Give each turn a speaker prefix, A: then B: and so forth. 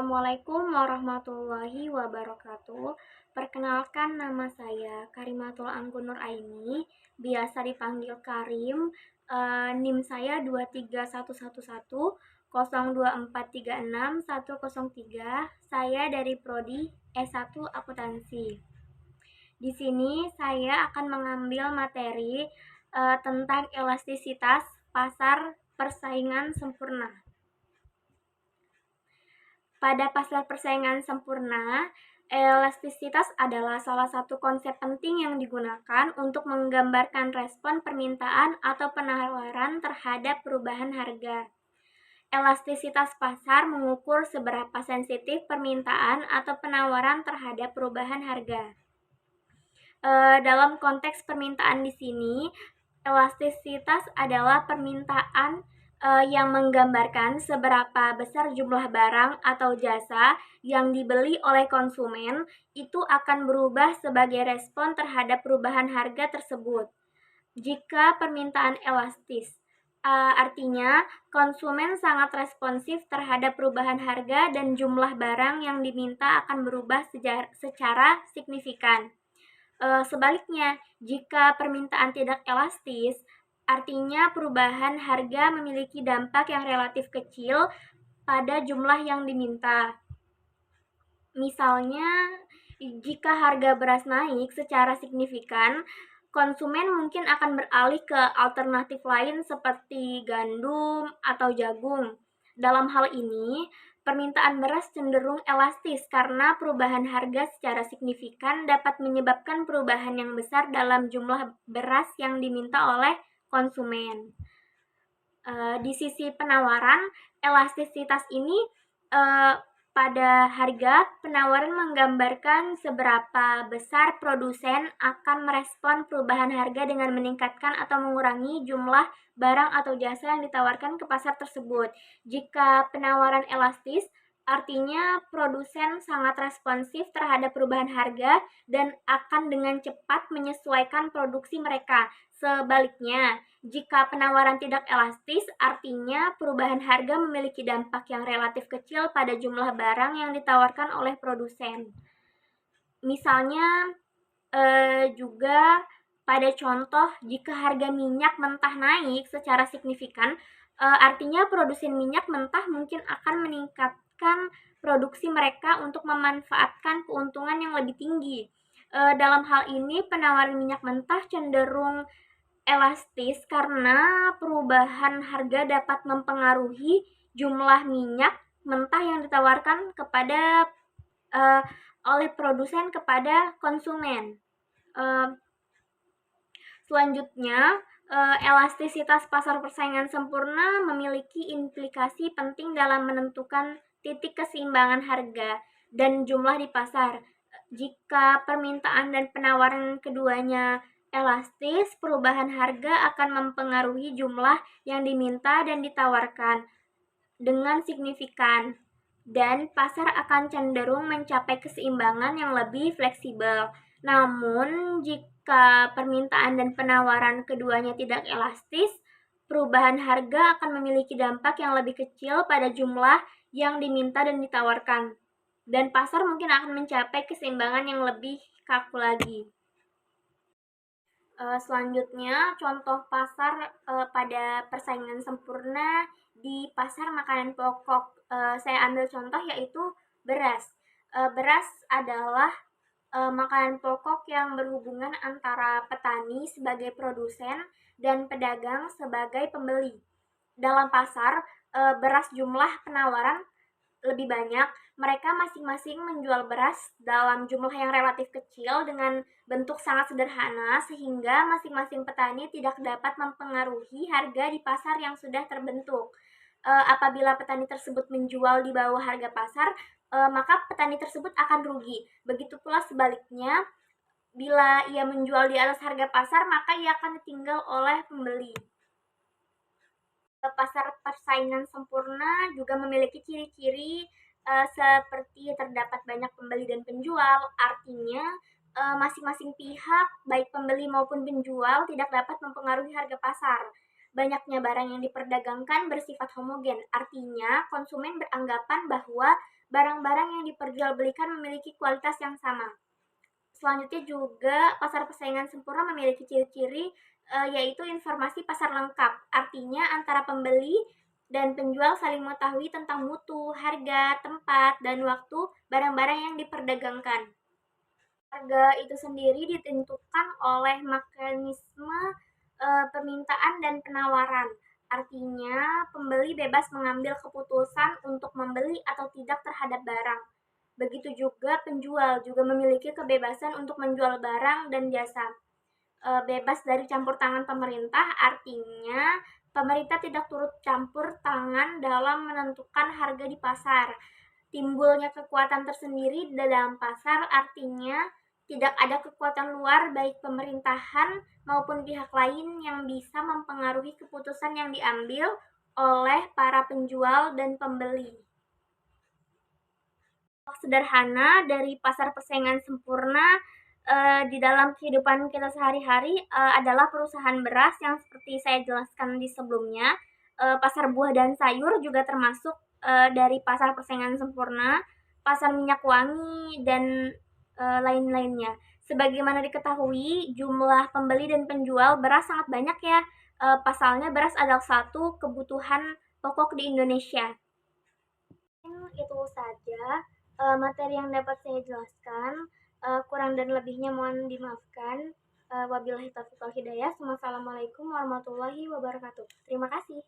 A: Assalamualaikum warahmatullahi wabarakatuh. Perkenalkan, nama saya Karimatul Anggun Nur Aini, biasa dipanggil Karim. NIM saya 2311102436103. Saya dari prodi S1 Akuntansi. Di sini saya akan mengambil materi tentang elastisitas pasar persaingan sempurna. Pada pasar persaingan sempurna, elastisitas adalah salah satu konsep penting yang digunakan untuk menggambarkan respon permintaan atau penawaran terhadap perubahan harga. Elastisitas pasar mengukur seberapa sensitif permintaan atau penawaran terhadap perubahan harga. Dalam konteks permintaan di sini, elastisitas adalah permintaan yang menggambarkan seberapa besar jumlah barang atau jasa yang dibeli oleh konsumen itu akan berubah sebagai respon terhadap perubahan harga tersebut. Jika permintaan elastis, artinya konsumen sangat responsif terhadap perubahan harga dan jumlah barang yang diminta akan berubah secara signifikan. Sebaliknya, jika permintaan tidak elastis, artinya perubahan harga memiliki dampak yang relatif kecil pada jumlah yang diminta. Misalnya, jika harga beras naik secara signifikan, konsumen mungkin akan beralih ke alternatif lain seperti gandum atau jagung. Dalam hal ini, permintaan beras cenderung elastis karena perubahan harga secara signifikan dapat menyebabkan perubahan yang besar dalam jumlah beras yang diminta oleh konsumen. Di sisi penawaran, elastisitas ini pada harga, penawaran menggambarkan seberapa besar produsen akan merespon perubahan harga dengan meningkatkan atau mengurangi jumlah barang atau jasa yang ditawarkan ke pasar tersebut. Jika penawaran elastis, artinya produsen sangat responsif terhadap perubahan harga dan akan dengan cepat menyesuaikan produksi mereka. Sebaliknya, jika penawaran tidak elastis, artinya perubahan harga memiliki dampak yang relatif kecil pada jumlah barang yang ditawarkan oleh produsen. Misalnya juga pada contoh, jika harga minyak mentah naik secara signifikan, artinya produsen minyak mentah mungkin akan meningkatkan produksi mereka untuk memanfaatkan keuntungan yang lebih tinggi. Dalam hal ini, penawaran minyak mentah cenderung elastis karena perubahan harga dapat mempengaruhi jumlah minyak mentah yang ditawarkan kepada oleh produsen kepada konsumen. Selanjutnya, elastisitas pasar persaingan sempurna memiliki implikasi penting dalam menentukan titik keseimbangan harga dan jumlah di pasar. Jika permintaan dan penawaran keduanya elastis, perubahan harga akan mempengaruhi jumlah yang diminta dan ditawarkan dengan signifikan, dan pasar akan cenderung mencapai keseimbangan yang lebih fleksibel. Namun, jika permintaan dan penawaran keduanya tidak elastis, perubahan harga akan memiliki dampak yang lebih kecil pada jumlah yang diminta dan ditawarkan, dan pasar mungkin akan mencapai keseimbangan yang lebih kaku lagi. Selanjutnya, contoh pasar pada persaingan sempurna di pasar makanan pokok. Saya ambil contoh yaitu beras. Beras adalah makanan pokok yang berhubungan antara petani sebagai produsen dan pedagang sebagai pembeli. Dalam pasar, beras jumlah penawaran lebih banyak, mereka masing-masing menjual beras dalam jumlah yang relatif kecil dengan bentuk sangat sederhana sehingga masing-masing petani tidak dapat mempengaruhi harga di pasar yang sudah terbentuk. Apabila petani tersebut menjual di bawah harga pasar, maka petani tersebut akan rugi. Begitu pula sebaliknya, bila ia menjual di atas harga pasar, maka ia akan ditinggal oleh pembeli. Pasar persaingan sempurna juga memiliki ciri-ciri seperti terdapat banyak pembeli dan penjual. Artinya, masing-masing pihak, baik pembeli maupun penjual, tidak dapat mempengaruhi harga pasar. Banyaknya barang yang diperdagangkan bersifat homogen, artinya konsumen beranggapan bahwa barang-barang yang diperjualbelikan memiliki kualitas yang sama. Selanjutnya juga pasar persaingan sempurna memiliki ciri-ciri yaitu informasi pasar lengkap. Artinya antara pembeli dan penjual saling mengetahui tentang mutu, harga, tempat, dan waktu barang-barang yang diperdagangkan. Harga itu sendiri ditentukan oleh mekanisme permintaan dan penawaran. Artinya, pembeli bebas mengambil keputusan untuk membeli atau tidak terhadap barang. Begitu juga penjual juga memiliki kebebasan untuk menjual barang dan jasa. Bebas dari campur tangan pemerintah, artinya pemerintah tidak turut campur tangan dalam menentukan harga di pasar. Timbulnya kekuatan tersendiri di dalam pasar, artinya tidak ada kekuatan luar baik pemerintahan maupun pihak lain yang bisa mempengaruhi keputusan yang diambil oleh para penjual dan pembeli. Sederhana dari pasar persaingan sempurna di dalam kehidupan kita sehari-hari adalah perusahaan beras yang seperti saya jelaskan di sebelumnya. Pasar buah dan sayur juga termasuk dari pasar persaingan sempurna, pasar minyak wangi, dan lain-lainnya. Sebagaimana diketahui, jumlah pembeli dan penjual beras sangat banyak ya. Pasalnya beras adalah satu kebutuhan pokok di Indonesia. Itu saja materi yang dapat saya jelaskan. Kurang dan lebihnya mohon dimaafkan. Wabillahi taufiq wal hidayah. Wassalamualaikum warahmatullahi wabarakatuh. Terima kasih.